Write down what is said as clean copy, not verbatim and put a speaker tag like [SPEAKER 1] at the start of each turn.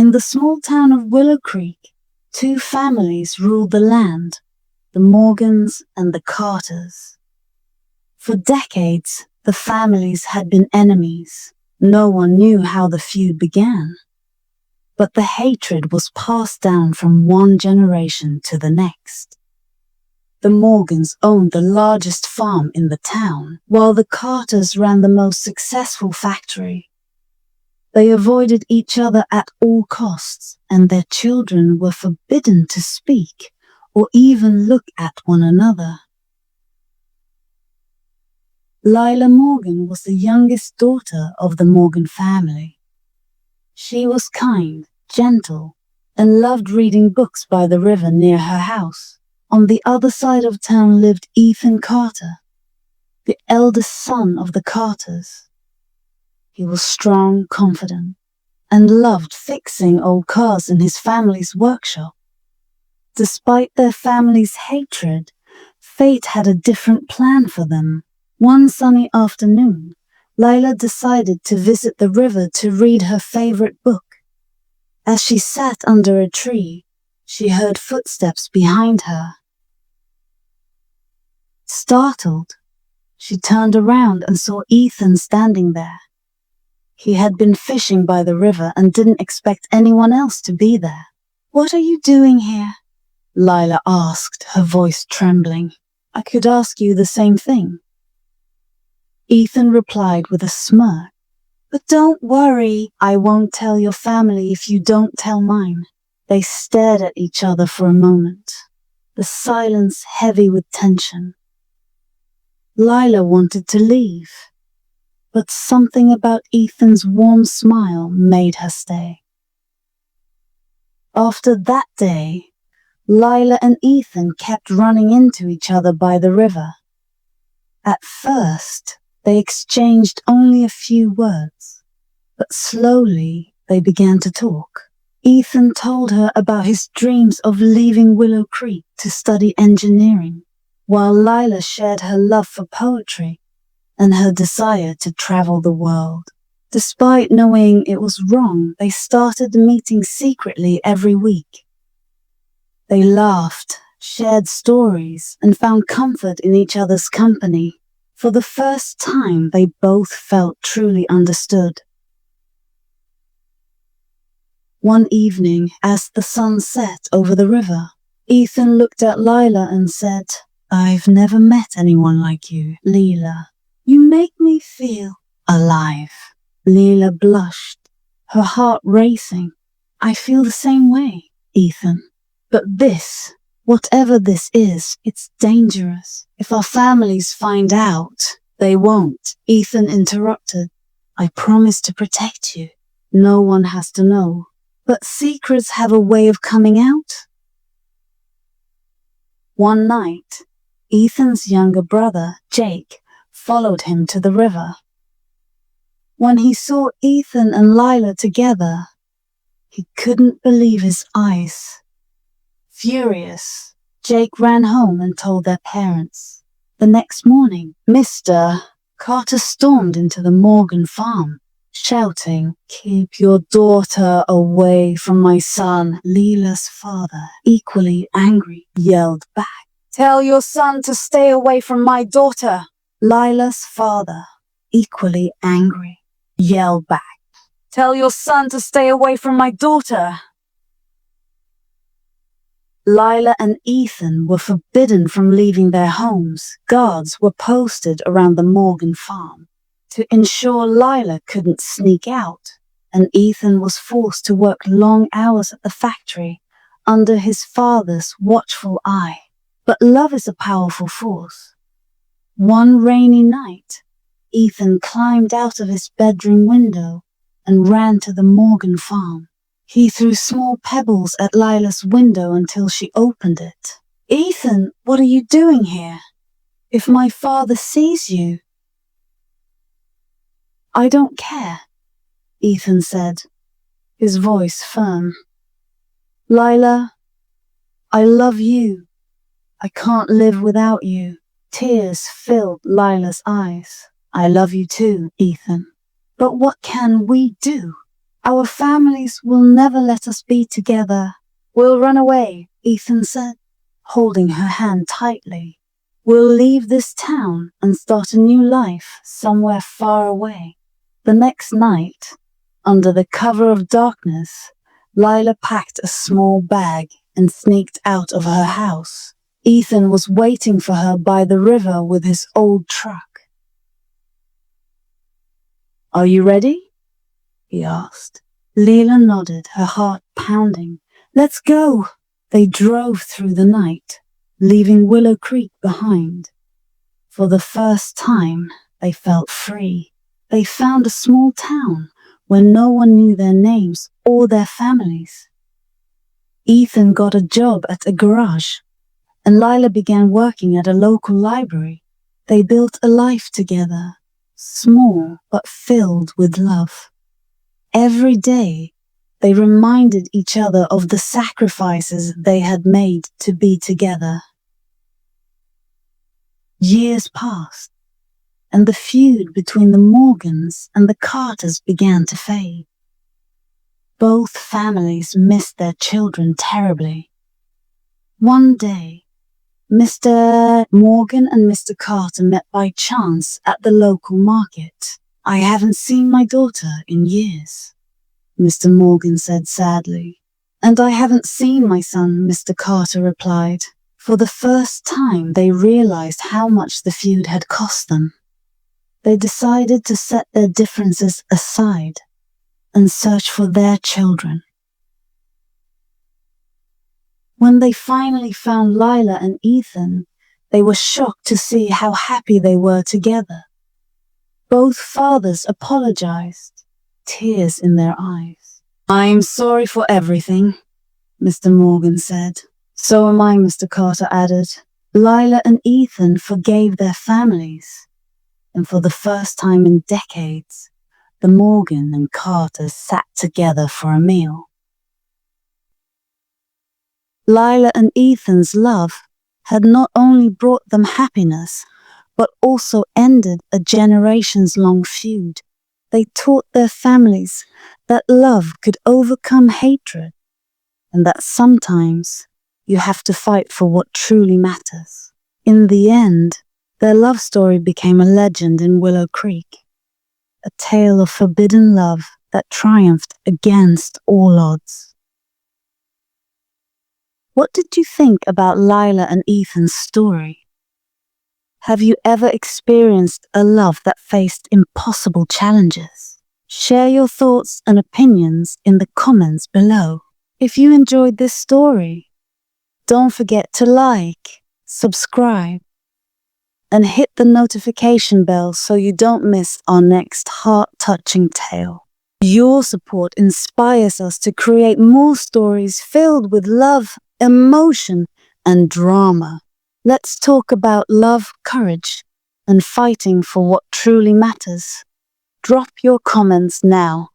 [SPEAKER 1] In the small town of Willow Creek, two families ruled the land, the Morgans and the Carters. For decades, the families had been enemies. No one knew how the feud began. But the hatred was passed down from one generation to the next. The Morgans owned the largest farm in the town, while the Carters ran the most successful factory. They avoided each other at all costs, and their children were forbidden to speak or even look at one another. Lila Morgan was the youngest daughter of the Morgan family. She was kind, gentle, and loved reading books by the river near her house. On the other side of town lived Ethan Carter, the eldest son of the Carters. He was strong, confident, and loved fixing old cars in his family's workshop. Despite their family's hatred, fate had a different plan for them. One sunny afternoon, Lila decided to visit the river to read her favorite book. As she sat under a tree, she heard footsteps behind her. Startled, she turned around and saw Ethan standing there. He had been fishing by the river and didn't expect anyone else to be there. "What are you doing here?" Lila asked, her voice trembling. "I could ask you the same thing." Ethan replied with a smirk. "But don't worry, I won't tell your family if you don't tell mine." They stared at each other for a moment, the silence heavy with tension. Lila wanted to leave, but something about Ethan's warm smile made her stay. After that day, Lila and Ethan kept running into each other by the river. At first, they exchanged only a few words, but slowly they began to talk. Ethan told her about his dreams of leaving Willow Creek to study engineering, while Lila shared her love for poetry and her desire to travel the world. Despite knowing it was wrong, they started meeting secretly every week. They laughed, shared stories, and found comfort in each other's company. For the first time, they both felt truly understood. One evening, as the sun set over the river, Ethan looked at Lila and said, "I've never met anyone like you, Lila. You make me feel alive." Lila blushed, her heart racing. "I feel the same way, Ethan. But this, whatever this is, it's dangerous. If our families find out." "They won't," Ethan interrupted. "I promise to protect you. No one has to know." "But secrets have a way of coming out." One night, Ethan's younger brother, Jake, followed him to the river. When he saw Ethan and Lila together, he couldn't believe his eyes. Furious, Jake ran home and told their parents. The next morning, Mr. Carter stormed into the Morgan farm, shouting, "Keep your daughter away from my son." Lila's father, equally angry, yelled back, "Tell your son to stay away from my daughter." Lila's father, equally angry, yelled back, "Tell your son to stay away from my daughter." Lila and Ethan were forbidden from leaving their homes. Guards were posted around the Morgan farm to ensure Lila couldn't sneak out, and Ethan was forced to work long hours at the factory under his father's watchful eye. But love is a powerful force. One rainy night, Ethan climbed out of his bedroom window and ran to the Morgan farm. He threw small pebbles at Lila's window until she opened it. "Ethan, what are you doing here? If my father sees you..." "I don't care," Ethan said, his voice firm. "Lila, I love you. I can't live without you." Tears filled Lila's eyes. "I love you too, Ethan. But what can we do?" Our families will never let us be together. We'll run away, Ethan said, holding her hand tightly. We'll leave this town and start a new life somewhere far away. The next night, under the cover of darkness, Lila packed a small bag and sneaked out of her house. Ethan was waiting for her by the river with his old truck. Are you ready? He asked. Lila nodded, her heart pounding. Let's go! They drove through the night, leaving Willow Creek behind. For the first time, they felt free. They found a small town where no one knew their names or their families. Ethan got a job at a garage, and Lila began working at a local library. They built a life together, small but filled with love. Every day, they reminded each other of the sacrifices they had made to be together. Years passed, and the feud between the Morgans and the Carters began to fade. Both families missed their children terribly. One day, Mr. Morgan and Mr. Carter met by chance at the local market. I haven't seen my daughter in years, Mr. Morgan said sadly. And I haven't seen my son, Mr. Carter replied. For the first time, they realized how much the feud had cost them. They decided to set their differences aside and search for their children. When they finally found Lila and Ethan, they were shocked to see how happy they were together. Both fathers apologized, tears in their eyes. I'm sorry for everything, Mr. Morgan said. So am I, Mr. Carter added. Lila and Ethan forgave their families, and for the first time in decades, the Morgan and Carters sat together for a meal. Lila and Ethan's love had not only brought them happiness, but also ended a generations-long feud. They taught their families that love could overcome hatred, and that sometimes you have to fight for what truly matters. In the end, their love story became a legend in Willow Creek, a tale of forbidden love that triumphed against all odds. What did you think about Lila and Ethan's story? Have you ever experienced a love that faced impossible challenges? Share your thoughts and opinions in the comments below. If you enjoyed this story, don't forget to like, subscribe, and hit the notification bell so you don't miss our next heart-touching tale. Your support inspires us to create more stories filled with love, emotion, and drama. Let's talk about love, courage, and fighting for what truly matters. Drop your comments now